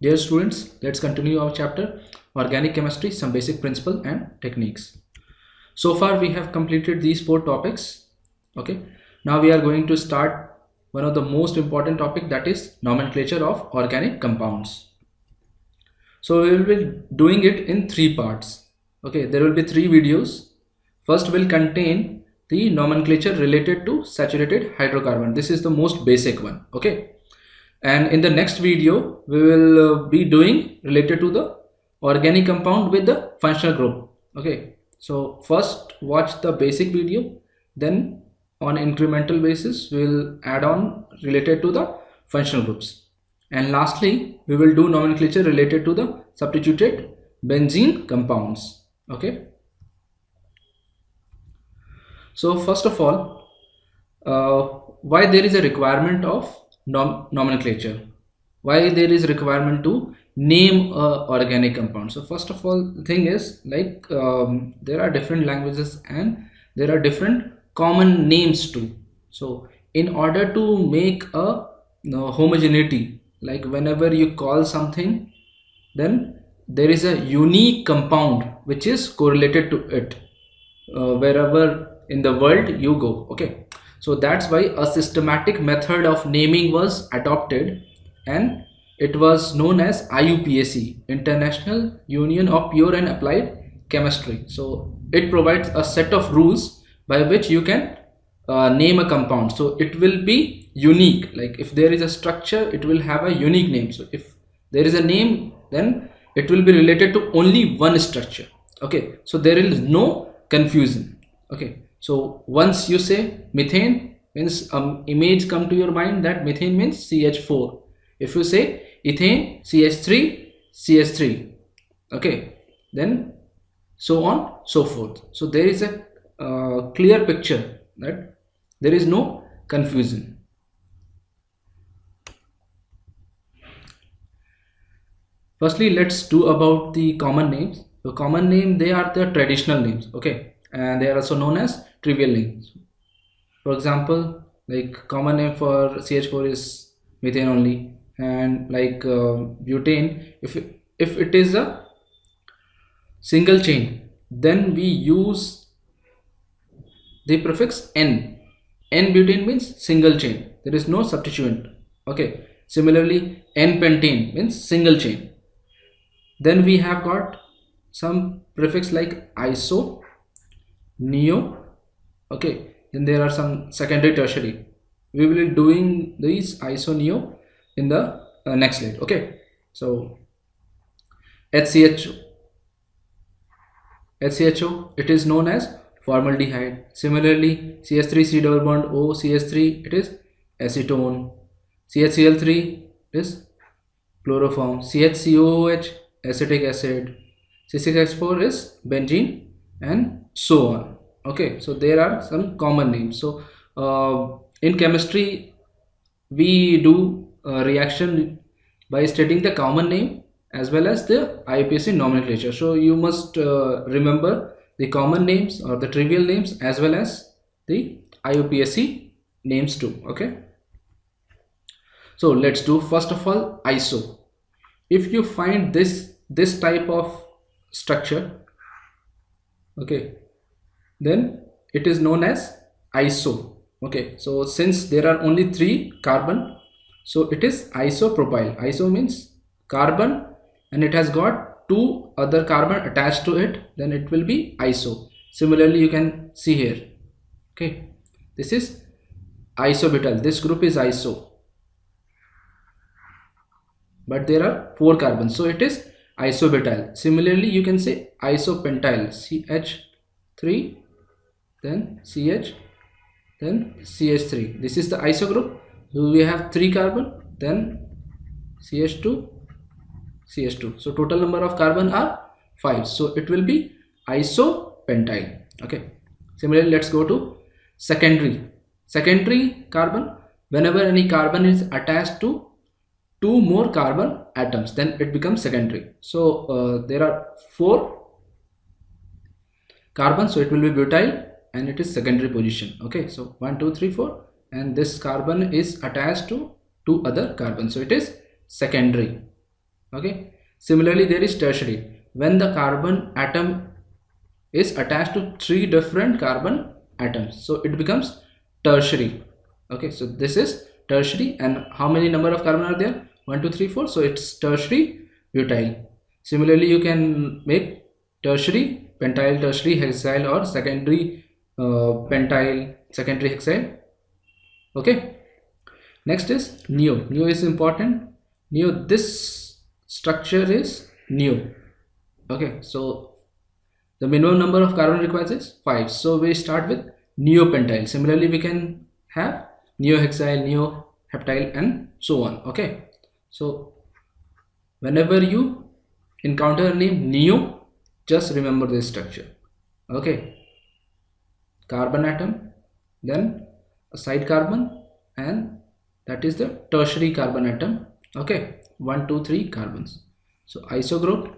Dear students, let's continue our chapter Organic Chemistry, some basic principle and techniques. So far we have completed these 4 topics. Okay, now we are going to start one of the most important topic, that is nomenclature of organic compounds. So we will be doing it in 3 parts. Okay, there will be 3 videos. First will contain the nomenclature related to saturated hydrocarbon. This is the most basic one. Okay, and in the next video we will be doing related to the organic compound with the functional group. Okay, so first watch the basic video, then on incremental basis we will add on related to the functional groups, and lastly we will do nomenclature related to the substituted benzene compounds. Okay, so first of all, why there is a requirement of nomenclature, why there is requirement to name a organic compound. So first of all, the thing is like there are different languages and there are different common names too. So in order to make a homogeneity, like whenever you call something, then there is a unique compound which is correlated to it wherever in the world you go. Okay, so that's why a systematic method of naming was adopted, and it was known as IUPAC, International Union of Pure and Applied Chemistry. So it provides a set of rules by which you can name a compound. So it will be unique, like if there is a structure it will have a unique name. So if there is a name, then it will be related to only one structure. Okay, so there is no confusion. Okay, so once you say methane, means image come to your mind that methane means CH4. If you say ethane, CH3, CH3. Okay, then so on so forth. So there is a clear picture that there is no confusion. Firstly, let's do about the common names. The common name, they are the traditional names. Okay, and they are also known as trivial names. For example, like common name for CH4 is methane only, and like butane, if it is a single chain, then we use the prefix n. N-butane means single chain, there is no substituent. Okay, similarly N-pentane means single chain. Then we have got some prefix like iso, neo. Okay, then there are some secondary, tertiary. We will be doing these iso, neo in the next slide. Okay, so HCHO, it is known as formaldehyde. Similarly CH3 double bond O, CH3, it is acetone. CHCl3 is chloroform. CHCOOH, acetic acid. C6H4 is benzene, and so on. Okay, so there are some common names. So in chemistry we do reaction by stating the common name as well as the IUPAC nomenclature. So you must remember the common names or the trivial names as well as the IUPAC names too. Okay, so let's do first of all iso. If you find this type of structure, okay, then it is known as iso. Okay, so since there are only 3 carbon, so it is isopropyl. Iso means carbon and it has got 2 other carbon attached to it, then it will be iso. Similarly you can see here. Okay, this is isobutyl, this group is iso, but there are 4 carbons, so it is isobutyl. Similarly you can say isopentyl, CH3, then CH, then CH3. This is the iso group. So we have 3 carbon, then CH2, CH2. So total number of carbon are 5. So it will be isopentyl. Okay. Similarly, let's go to secondary. Secondary carbon. Whenever any carbon is attached to 2 more carbon atoms, then it becomes secondary. So there are 4 carbons, so it will be butyl and it is secondary position. Okay, so 1 2 3 4, and this carbon is attached to 2 other carbons, so it is secondary. Okay. Similarly, there is tertiary. When the carbon atom is attached to three different carbon atoms, so it becomes tertiary. Okay, so this is tertiary, and how many number of carbon are there? 1 2 3 4. So it's tertiary butyl. Similarly, you can make tertiary pentyl, tertiary hexyl, or secondary pentyl, secondary hexyl. Okay. Next is neo. Neo is important. Neo, this structure is neo. Okay, so the minimum number of carbon required is 5. So we start with neopentyl. Similarly, we can have neohexyl, neoheptyl, and so on. Okay, so whenever you encounter a name neo, just remember this structure. Okay, carbon atom, then a side carbon, and that is the tertiary carbon atom. Okay, 1 2 3 carbons. So iso group,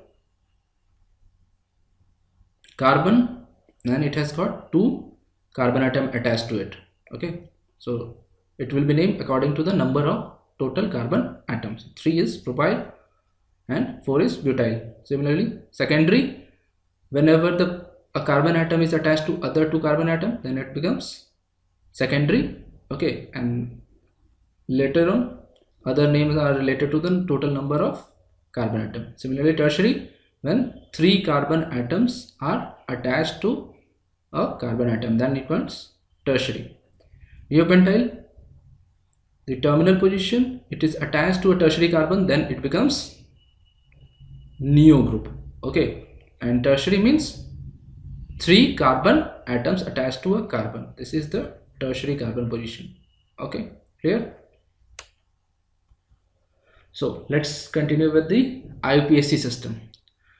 carbon, and it has got 2 carbon atom attached to it. Okay, so it will be named according to the number of total carbon atoms. 3 is propyl and 4 is butyl. Similarly, secondary, whenever a carbon atom is attached to other 2 carbon atom, then it becomes secondary. Okay, and later on other names are related to the total number of carbon atom. Similarly, tertiary, when 3 carbon atoms are attached to a carbon atom, then it becomes tertiary. Neopentyl, the terminal position, it is attached to a tertiary carbon, then it becomes neo group. Okay, and tertiary means 3 carbon atoms attached to a carbon. This is the tertiary carbon position. Okay, clear? So let's continue with the IUPAC system.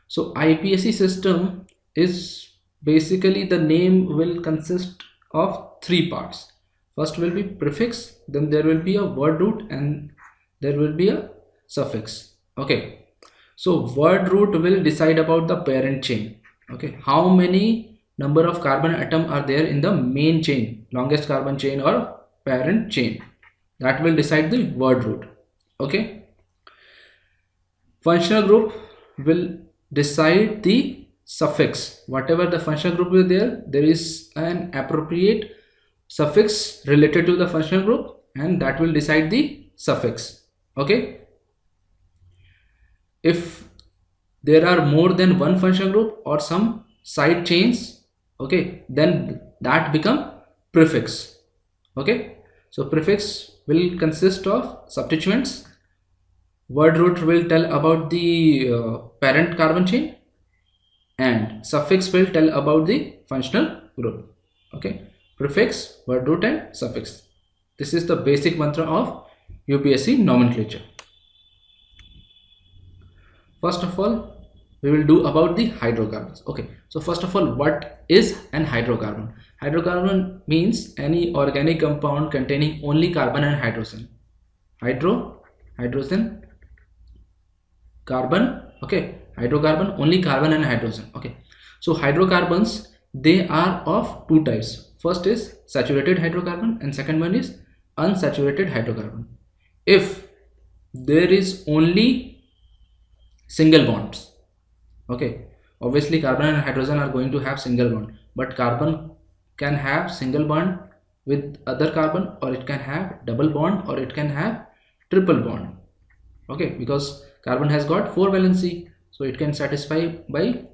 So IUPAC system is basically, the name will consist of 3 parts. First will be prefix, then there will be a word root, and there will be a suffix. Okay, so word root will decide about the parent chain. Okay, how many number of carbon atom are there in the main chain, longest carbon chain or parent chain, that will decide the word root. Okay, functional group will decide the suffix. Whatever the functional group is there, there is an appropriate suffix related to the functional group, and that will decide the suffix. Okay, if there are more than one functional group or some side chains, okay, then that become prefix. Okay, so prefix will consist of substituents. Word root will tell about the parent carbon chain, and suffix will tell about the functional group. Okay, prefix, word root, and suffix. This is the basic mantra of UPSC nomenclature. First of all, we will do about the hydrocarbons. Okay, so first of all, what is an hydrocarbon? Hydrocarbon means any organic compound containing only carbon and hydrogen. Hydrogen, carbon. Okay, hydrocarbon, only carbon and hydrogen. Okay, so hydrocarbons, they are of 2 types. First is saturated hydrocarbon, and second one is unsaturated hydrocarbon. If there is only single bonds, okay, obviously carbon and hydrogen are going to have single bond, but carbon can have single bond with other carbon, or it can have double bond, or it can have triple bond. Okay, because carbon has got 4 valency, so it can satisfy by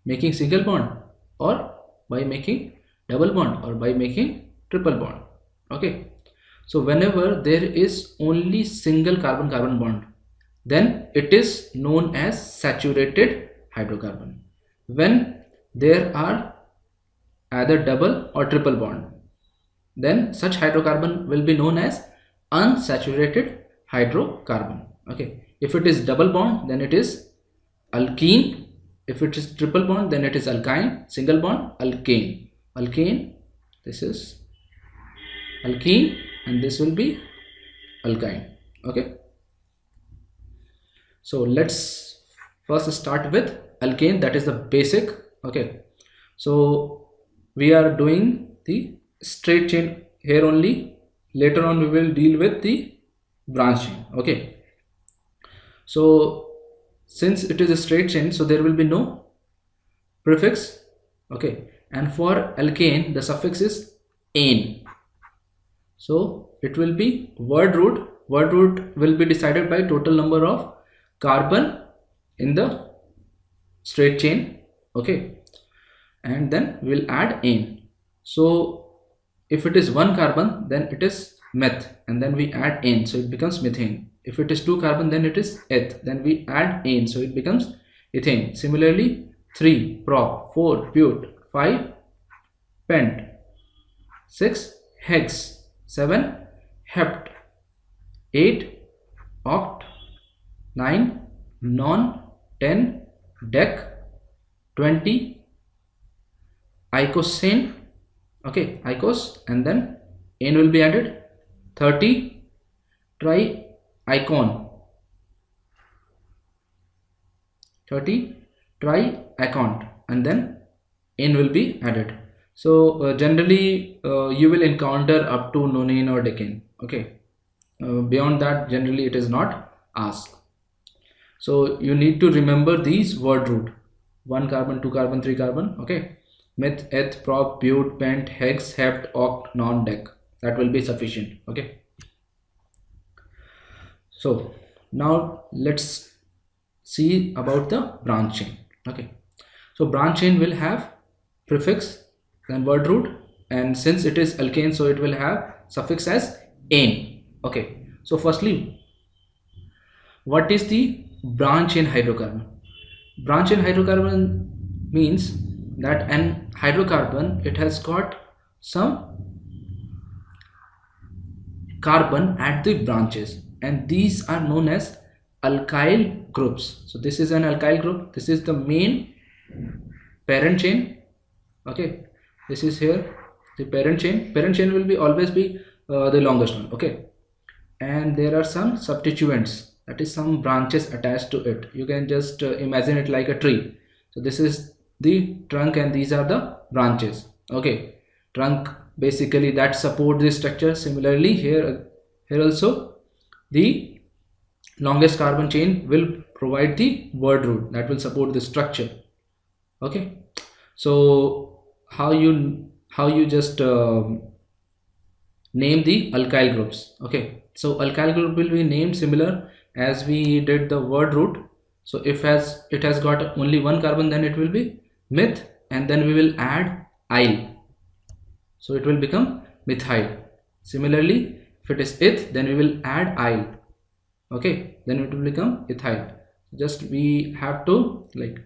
making single bond, or by making double bond, or by making triple bond. Okay, so whenever there is only single carbon carbon bond, then it is known as saturated hydrocarbon. When there are either double or triple bond, then such hydrocarbon will be known as unsaturated hydrocarbon. Okay, if it is double bond, then it is alkene. If it is triple bond, then it is alkyne. Single bond, alkane. Alkane, this is alkene, and this will be alkyne. Okay, so let's first start with alkane, that is the basic. Okay, so we are doing the straight chain here only. Later on we will deal with the branch chain. Okay, so since it is a straight chain, so there will be no prefix. Okay, and for alkane the suffix is ane. So it will be word root. Word root will be decided by total number of carbon in the straight chain. Okay, and then we'll add ane. So if it is one carbon, then it is meth, and then we add ane, so it becomes methane. If it is two carbon, then it is eth, then we add ane, so it becomes ethane. Similarly, 3 prop, 4 but, 5 pent, 6 hex, 7 hept, 8 oct, 9 non, 10 dec, 20 icosane. Okay, icos, and then ane will be added. 30 triicon, 30 triicont, and then ane will be added. So generally you will encounter up to nonane or decane. Okay, beyond that generally it is not asked. So you need to remember these word root: 1 carbon, 2 carbon, 3 carbon. Okay, meth, eth, prop, but, pent, hex, hept, oct, non, dec. That will be sufficient. Okay, so now let's see about the branch chain. Okay, so branch chain will have prefix, then word root, and since it is alkane, so it will have suffix as ane. Okay, so firstly, what is the branch chain hydrocarbon? Branch chain hydrocarbon means that an hydrocarbon, it has got some carbon at the branches, and these are known as alkyl groups. So this is an alkyl group. This is the main parent chain. Okay, this is here the parent chain. Parent chain will be always be the longest one. Okay, and there are some substituents, that is some branches attached to it. You can just imagine it like a tree. So this is the trunk and these are the branches. Okay, trunk basically that support this structure. Similarly here also the longest carbon chain will provide the word root that will support the structure. Okay, so how you just name the alkyl groups. Okay, so alkyl group will be named similar as we did the word root. So if it has got only one carbon, then it will be meth, and then we will add yl, so it will become methyl. Similarly, if it is eth, then we will add yl. Okay, then it will become ethyl. Just we have to like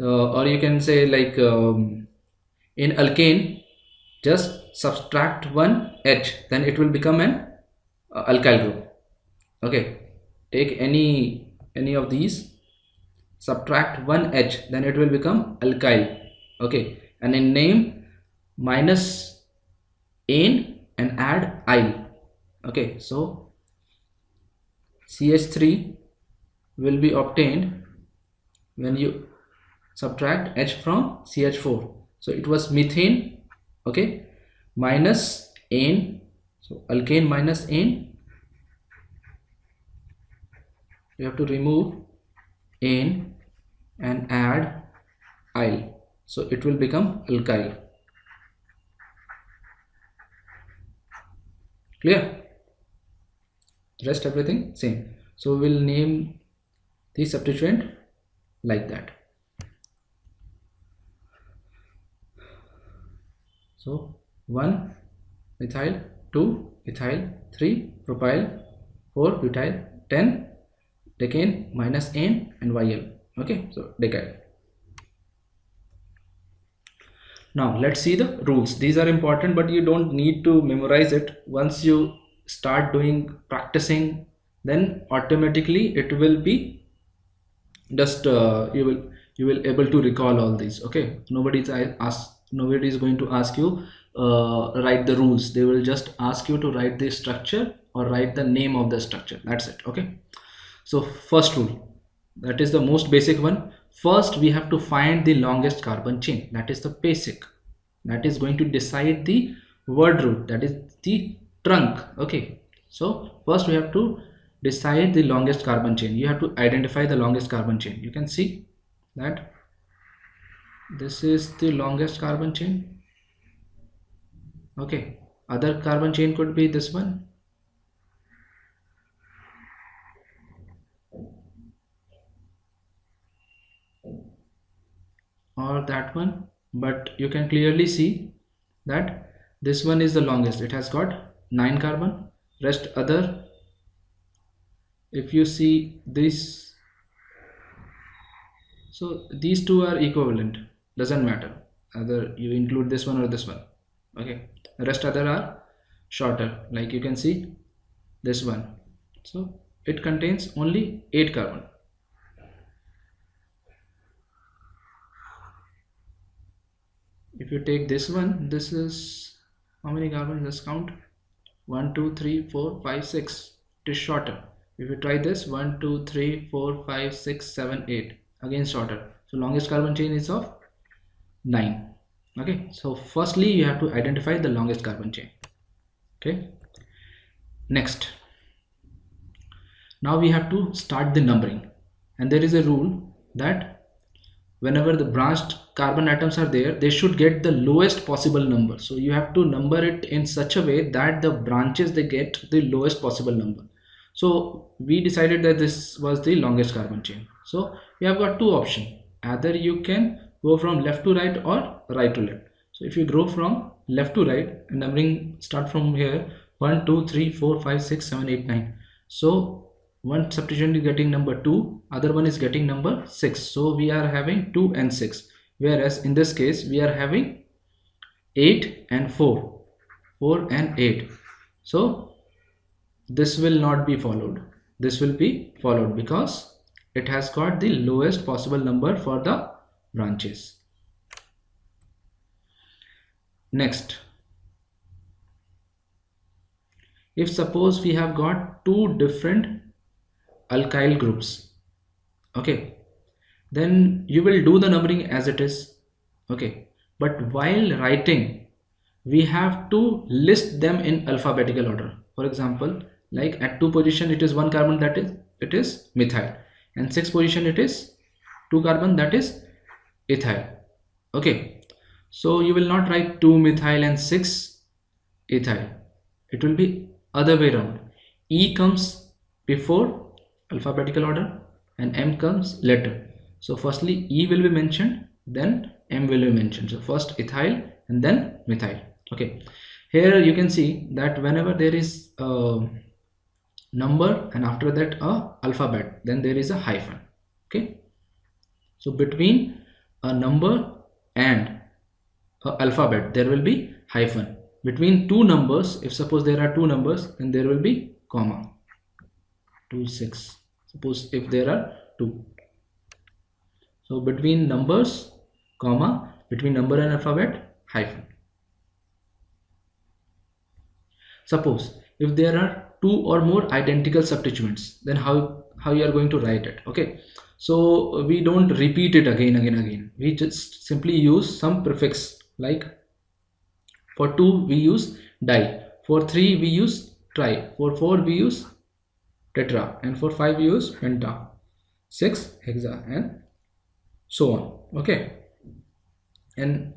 or you can say like in alkane, just subtract one H, then it will become an alkyl group. Okay, take any of these, subtract one H, then it will become alkyl. Okay, and in name, minus ane and add yl. Okay, so CH3 will be obtained when you subtract H from CH4. So it was methane. Okay, minus ane, so alkane minus ane, you have to remove ane and add yl, so it will become alkyl. Clear? Rest everything same. So we'll name the substituent like that. So 1 methyl, 2 ethyl, 3 propyl, 4 butyl, 10 decane minus ane and yl. Okay, so decyl. Now let's see the rules. These are important, but you don't need to memorize it. Once you start doing practicing, then automatically it will be just you will able to recall all these. Okay, nobody is going to ask you write the rules. They will just ask you to write the structure or write the name of the structure. That's it. Okay, so first rule, that is the most basic one. First we have to find the longest carbon chain. That is the basic, that is going to decide the word root, that is the trunk. Okay, so first we have to decide the longest carbon chain. You have to identify the longest carbon chain. You can see that this is the longest carbon chain. Okay, other carbon chain could be this one, or that one, but you can clearly see that this one is the longest. It has got 9 carbon. Rest other, if you see this, so these two are equivalent, doesn't matter either you include this one or this one. Okay, the rest other are shorter, like you can see this one. So it contains only 8 carbon. If you take this one, this is how many carbon? Let's count. 1 2 3 4 5 6. It is shorter. If you try this, 1 2 3 4 5 6 7 8, again shorter. So longest carbon chain is of 9. Okay, so firstly you have to identify the longest carbon chain. Okay, next, now we have to start the numbering, and there is a rule that whenever the branched carbon atoms are there, they should get the lowest possible number. So you have to number it in such a way that the branches, they get the lowest possible number. So we decided that this was the longest carbon chain. So we have got two options. Either you can go from left to right or right to left. So if you go from left to right, and numbering start from here, 1 2 3 4 5 6 7 8 9. So one substituent is getting number 2, other one is getting number 6. So we are having 2 and 6, whereas in this case we are having 8 and 4, 4 and 8. So this will not be followed. This will be followed because it has got the lowest possible number for the branches. Next, if suppose we have got two different alkyl groups, okay, then you will do the numbering as it is. Okay, but while writing we have to list them in alphabetical order. For example, like at 2 position it is 1 carbon, that is it is methyl, and 6 position it is 2 carbon, that is ethyl. Okay, so you will not write 2 methyl and 6 ethyl. It will be other way around. E comes before alphabetical order and M comes later. So firstly E will be mentioned, then M will be mentioned. So first ethyl and then methyl. Okay, here you can see that whenever there is a number and after that a alphabet, then there is a hyphen. Okay, so between a number and a alphabet there will be hyphen. Between two numbers, if suppose there are two numbers, then there will be comma. 2 6, suppose if there are 2. So between numbers, comma, between number and alphabet, hyphen. Suppose if there are 2 or more identical substituents, then how you are going to write it? Okay, so we don't repeat it again. We just simply use some prefix, like for 2 we use di, for 3 we use tri, for 4 we use tetra, and for 5 we use penta, 6 hexa, and so on. Okay, and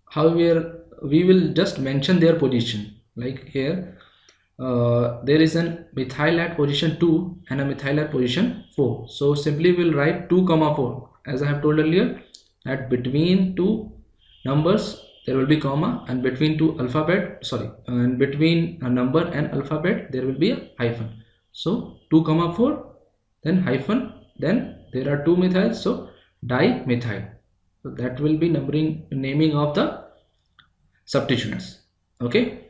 how we will just mention their position, like here there is an methyl at position 2 and a methyl at position 4. So simply we'll write 2 comma 4, as I have told earlier that between two numbers there will be comma, and between two alphabet, and between a number and alphabet there will be a hyphen. So 2 comma 4, then hyphen, then there are 2 methyls, so dimethyl. So that will be naming of the substituents. Okay,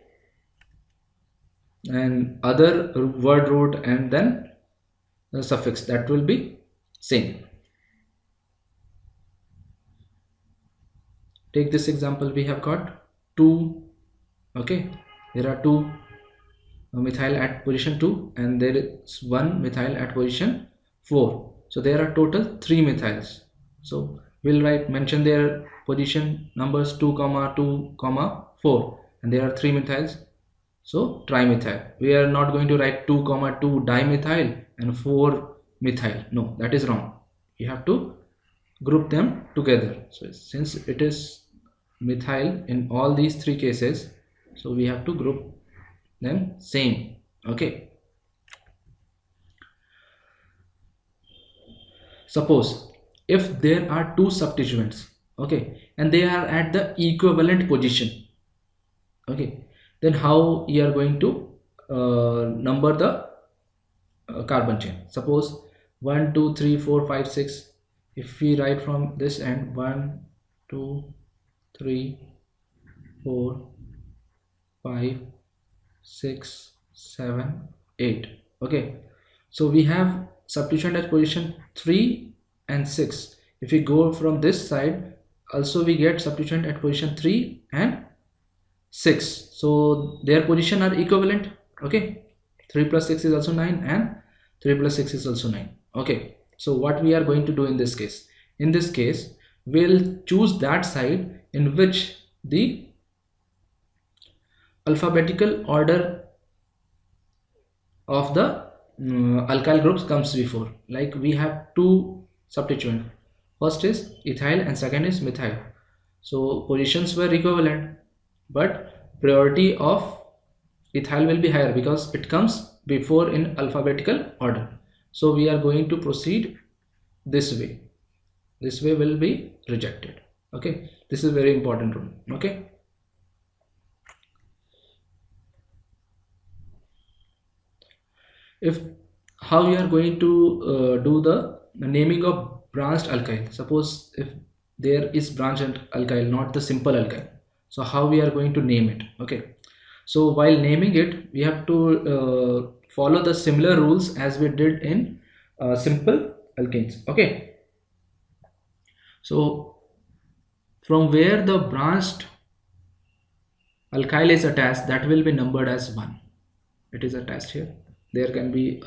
and other word root and then the suffix, that will be same. Take this example, we have got 2. Okay, there are 2 methyl at position 2 and there is 1 methyl at position 4. So there are total 3 methyls. So we'll mention their position numbers 2 comma 2 comma 4, and there are 3 methyls. So trimethyl. We are not going to write 2 comma 2 dimethyl and 4 methyl. No, that is wrong. You have to group them together. So since it is methyl in all these 3 cases, so we have to group them same. Okay, suppose if there are 2 substituents, okay, and they are at the equivalent position, okay, then how you are going to number the carbon chain? Suppose 1 2 3 4 5 6. If we write from this end, 1 2 3 4 5 6 7 8. Okay, so we have substituent at position 3 and 6. If we go from this side, also we get substituent at position 3 and 6, so their position are equivalent. Okay, 3 plus 6 is also 9 and 3 plus 6 is also 9. Okay, so what we are going to do in this case? In this case, we'll choose that side in which the alphabetical order of the alkyl groups comes before. Like we have 2 substituent, first is ethyl and second is methyl, so positions were equivalent, but priority of ethyl will be higher because it comes before in alphabetical order. So we are going to proceed this way. This way will be rejected. Okay, this is very important rule. Okay, if how you are going to do the naming of branched alkyl? Suppose if there is branched alkyl, not the simple alkyl, so how we are going to name it? Okay, so while naming it, we have to follow the similar rules as we did in simple alkanes. Okay, so from where the branched alkyl is attached, that will be numbered as 1. It is attached here. There can be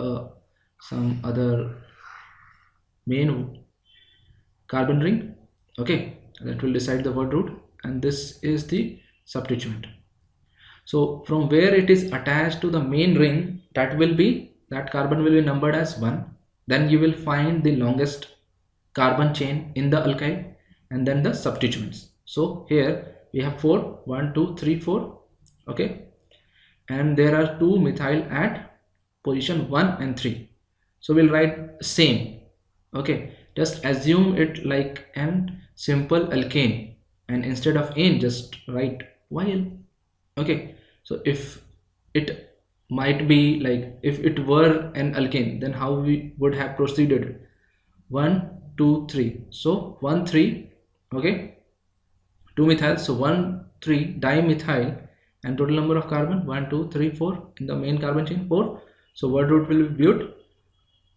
some other main carbon ring. Okay, that will decide the word root, and this is the substituent. So from where it is attached to the main ring, that carbon will be numbered as 1. Then you will find the longest carbon chain in the alkyl and then the substituents. So here we have 4, 1 2 3 4. Okay, and there are 2 methyl at position 1 and 3, so we'll write same. Okay, just assume it like an simple alkane, and instead of in just write YL. Okay, so if it might be like, if it were an alkane, then how we would have proceeded? 1 2 3, so 1 3. Okay, 2 methyl, so 1 3 dimethyl, and total number of carbon 1 2 3 4 in the main carbon chain 4. So word root will be but,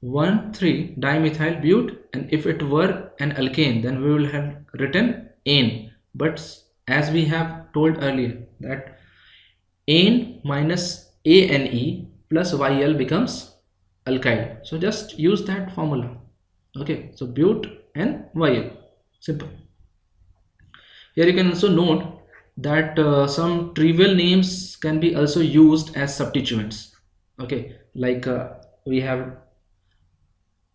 1 3 dimethyl but, and if it were an alkane, then we will have written ane. But as we have told earlier that ane minus ane plus yl becomes alkyl, so just use that formula. Okay, so but and yl, simple. Here you can also note that some trivial names can be also used as substituents. Okay, like we have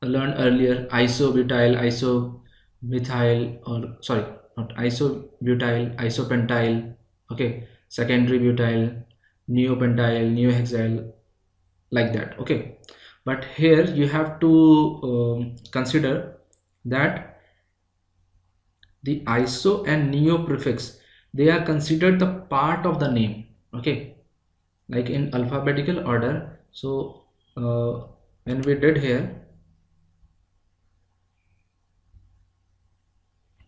learned earlier, isobutyl, isomethyl, or sorry, not isobutyl, isopentyl. Okay, secondary butyl, neopentyl, neohexyl, like that. Okay, but here you have to consider that the iso and neo prefix, they are considered the part of the name. Okay, like in alphabetical order. So when we did here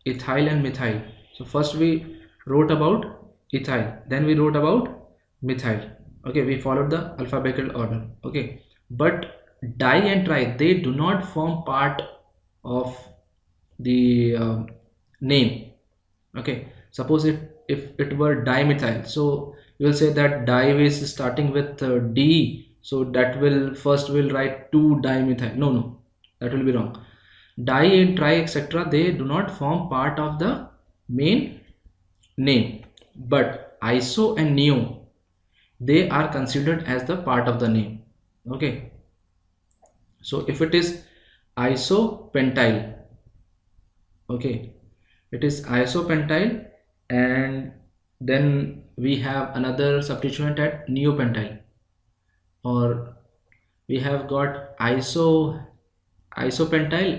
ethyl and methyl, so first we wrote about ethyl, then we wrote about methyl. Okay, we followed the alphabetical order. Okay, but di and tri, they do not form part of the name. Okay, suppose if it were dimethyl, so you will say that di is starting with D, so that will first will write 2 dimethyl. No, that will be wrong. Di and tri, etc., they do not form part of the main name, but iso and neo, they are considered as the part of the name. Okay, So if it is isopentyl, okay, it is isopentyl, and then we have another substituent at neopentyl, or we have got isopentyl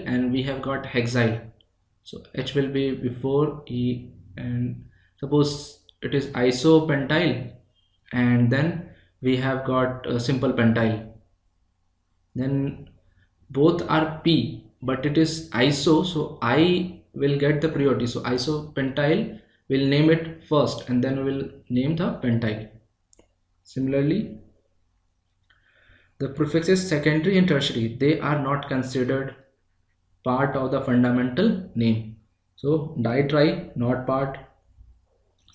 and we have got hexyl. So H will be before E, and suppose it is isopentyl and then we have got a simple pentyl, then both are P but it is iso, so I will get the priority. So isopentyl will name it first and then we will name the pentyl. Similarly, the prefixes secondary and tertiary, they are not considered part of the fundamental name. So di, tri, not part,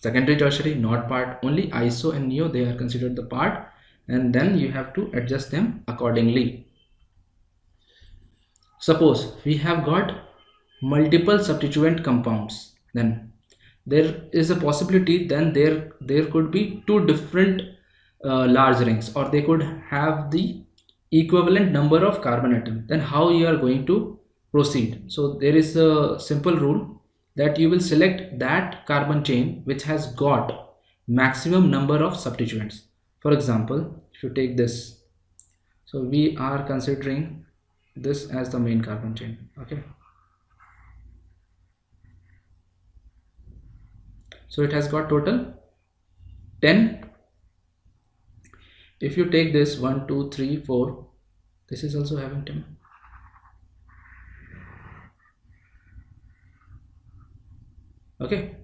secondary, tertiary, not part, only iso and neo, they are considered the part, and then you have to adjust them accordingly. Suppose we have got multiple substituent compounds, then there is a possibility then there could be two different large rings, or they could have the equivalent number of carbon atoms. Then how you are going to proceed? So there is a simple rule that you will select that carbon chain which has got maximum number of substituents. For example, if you take this, so we are considering this as the main carbon chain, okay. So it has got total 10. If you take this 1 2 3 4, this is also having 10. Okay,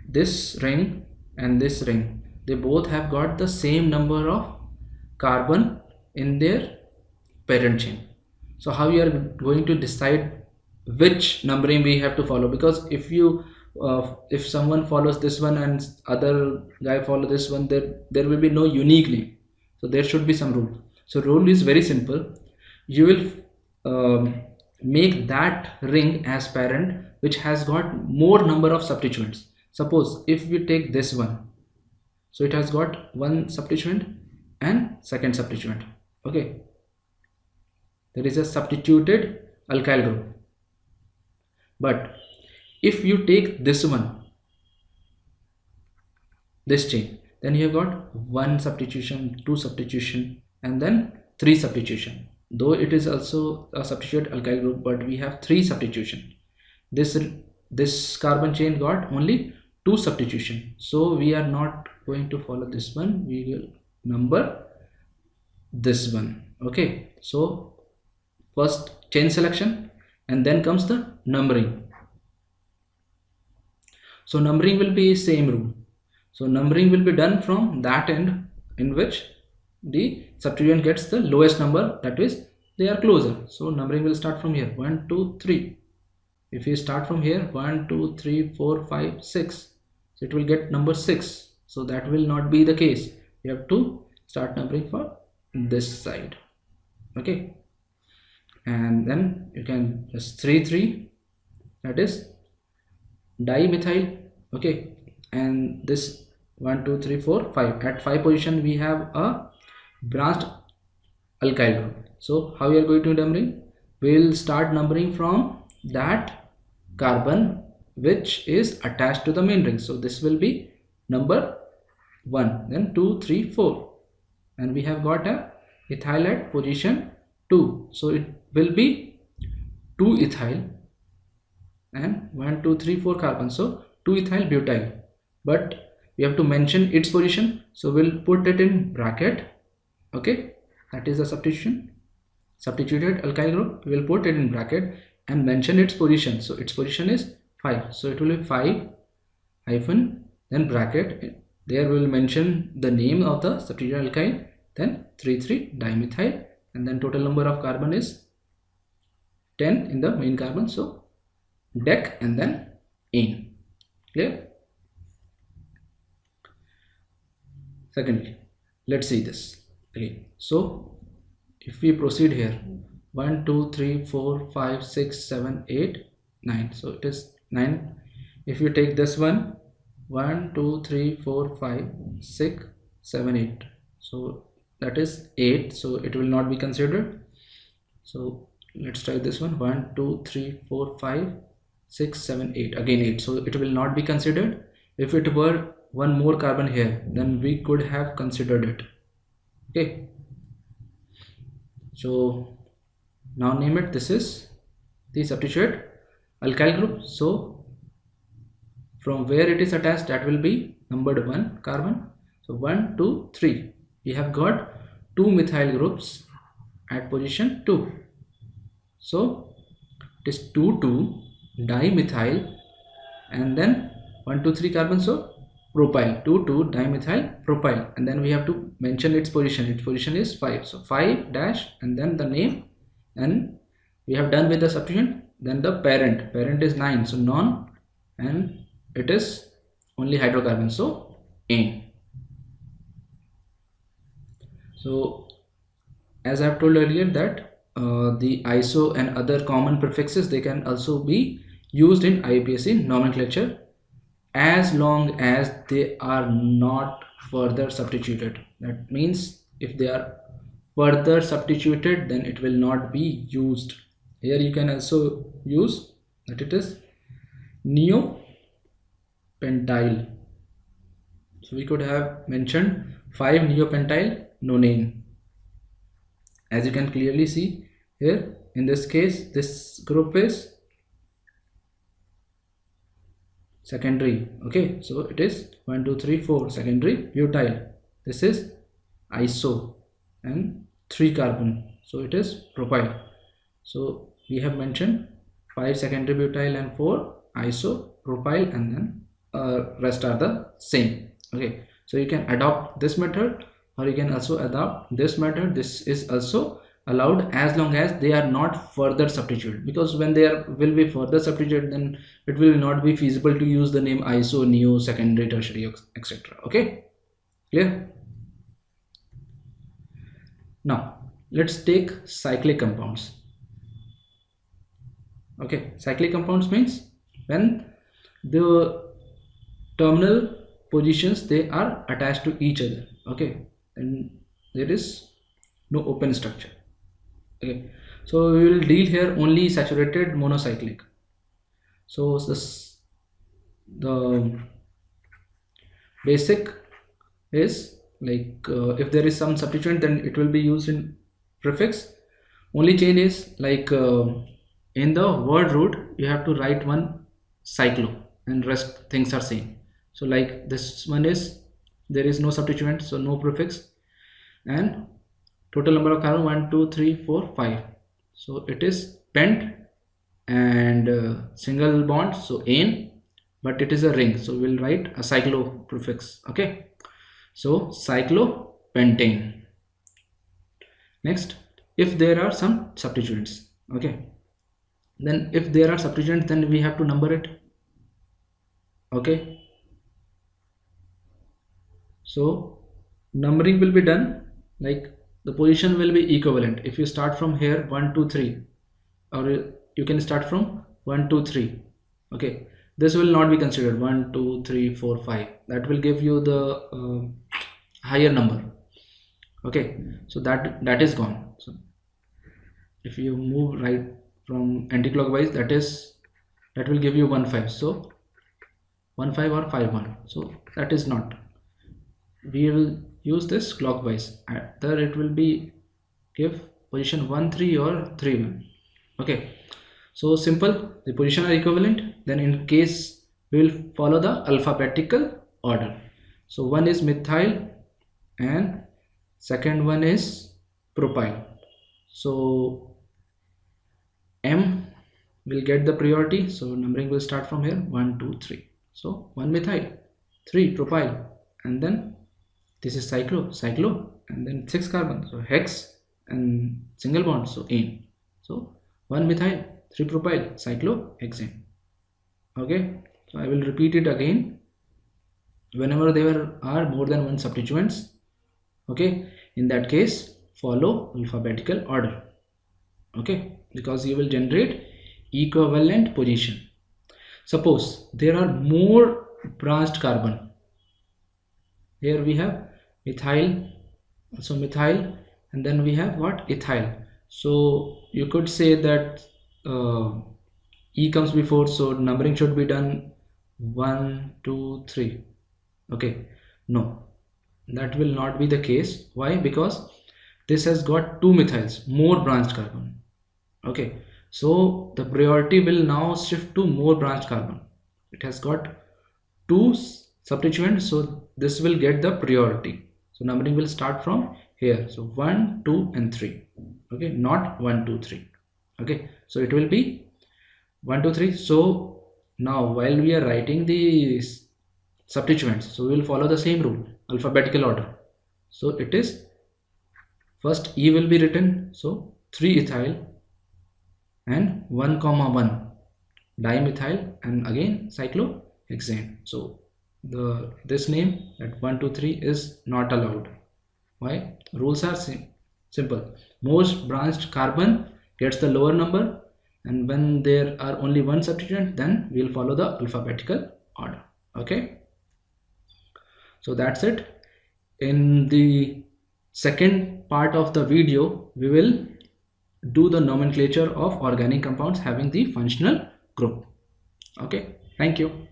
this ring and this ring, they both have got the same number of carbon in their parent chain. So how you are going to decide which numbering we have to follow? Because if someone follows this one and other guy follow this one, there will be no unique name. So there should be some rule. So rule is very simple. You will make that ring as parent which has got more number of substituents. Suppose if we take this one, so it has got one substituent and second substituent, okay, there is a substituted alkyl group. But if you take this one, this chain, then you have got one substitution, two substitution, and then three substitution. Though it is also a substituted alkyl group, but we have three substitution. This carbon chain got only two substitution, so we are not going to follow this one. We will number this one, okay. So first chain selection and then comes the numbering. So numbering will be same rule. So numbering will be done from that end in which the substituent gets the lowest number, that is they are closer. So numbering will start from here 1 2 3. If you start from here 1 2 3 4 5 6, so it will get number 6. So that will not be the case. You have to start numbering for this side, okay. And then you can just 3 3, that is dimethyl, okay. And this 1 2 3 4 5, at 5 position we have a branched alkyl group. So how we are going to numbering? We will start numbering from that carbon which is attached to the main ring. So this will be number 1, then 2 3 4, and we have got a ethyl at position 2. So it will be 2 ethyl and 1 2 3 4 carbon, so 2 ethyl butyl, but we have to mention its position, so we'll put it in bracket, okay. That is the substituted alkyl group. We will put it in bracket and mention its position. So its position is 5, so it will be 5 hyphen then bracket, there we will mention the name of the substituted alkyl, then 3 3 dimethyl, and then total number of carbon is 10 in the main carbon, so dec and then ene. Clear? Secondly, let's see this. Okay, so if we proceed here 1 2 3 4 5 6 7 8 9, so it is 9. If you take this one 1 2 3 4 5 6 7 8, so that is 8, so it will not be considered. So let's try this one. 1 2 3 4 5 6 7 8, again 8, so it will not be considered. If it were one more carbon here, then we could have considered it. Okay, so now name it. This is the substitute alkyl group, so from where it is attached, that will be numbered 1 carbon. So 1 2 3, we have got 2 methyl groups at position 2. So it is 2 2 dimethyl, and then 1 2 3 carbon, so propyl, 2 2 dimethyl propyl, and then we have to mention its position. Its position is 5, so 5 dash and then the name, and we have done with the substituent. Then the parent is 9, so non, and it is only hydrocarbon, so ane. So as I have told earlier that the iso and other common prefixes, they can also be used in IUPAC nomenclature as long as they are not further substituted. That means if they are further substituted, then it will not be used. Here you can also use that it is neopentyl. So we could have mentioned 5 neopentyl nonane. As you can clearly see here, in this case, this group is secondary. Okay, so it is 1 2 3 4 secondary butyl. This is iso and 3 carbon, so it is propyl. So we have mentioned 5 secondary butyl and 4 iso propyl, and then rest are the same. Okay, so you can adopt this method, or you can also adopt this method. This is also allowed as long as they are not further substituted, because when they will be further substituted, then it will not be feasible to use the name iso, neo, secondary, tertiary, etc. Okay, clear? Now let's take cyclic compounds. Okay, cyclic compounds means when the terminal positions, they are attached to each other. Okay, and there is no open structure. Okay, so we will deal here only saturated monocyclic. So the basic is like if there is some substituent, then it will be used in prefix. Only change is like in the word root you have to write one cyclo, and rest things are same. So like this one is, there is no substituent, so no prefix, and total number of carbon 1 2 3 4 5, so it is pent, and single bond, so ane, but it is a ring, so we'll write a cyclo prefix. Okay, so cyclopentane. Next, if there are some substituents, okay, then if there are substituents, then we have to number it. Okay, so numbering will be done like the position will be equivalent. If you start from here 1 2 3, or you can start from 1 2 3. Okay, this will not be considered 1 2 3 4 5, that will give you the higher number. Okay, so that is gone. So if you move right from anti-clockwise, that will give you 1 5, so 1 5 or 5 1, so that is not. We will use this clockwise, either it will be give position 1 3 or 3 1. Okay, so simple, the position are equivalent, then in case we will follow the alphabetical order. So one is methyl and second one is propyl, so M will get the priority, so numbering will start from here 1 2 3. So 1 methyl, 3 propyl, and then this is cyclo, and then 6 carbon, so hex, and single bond, so ane. So 1 methyl, 3 propyl, cyclohexane. Okay, so I will repeat it again. Whenever there are more than one substituents, okay, in that case follow alphabetical order. Okay, because you will generate equivalent position. Suppose there are more branched carbon. Here we have methyl, so methyl, and then we have what, ethyl. So you could say that e comes before, so numbering should be done 1 2 3. Okay, no, that will not be the case. Why? Because this has got two methyls, more branched carbon. Okay, so the priority will now shift to more branched carbon. It has got two substituents, so this will get the priority. So numbering will start from here, so 1 2 and 3. Okay, not 1 2 3. Okay, so it will be 1 2 3. So now while we are writing the substituents, so we will follow the same rule, alphabetical order. So it is first E will be written, so 3 ethyl and 1 comma 1 dimethyl and again cyclohexane. So this name at 1 2 3 is not allowed. Why? Rules are simple. Most branched carbon gets the lower number, and when there are only one substituent, then we'll follow the alphabetical order. Okay, so that's it. In the second part of the video, we will do the nomenclature of organic compounds having the functional group. Okay, thank you.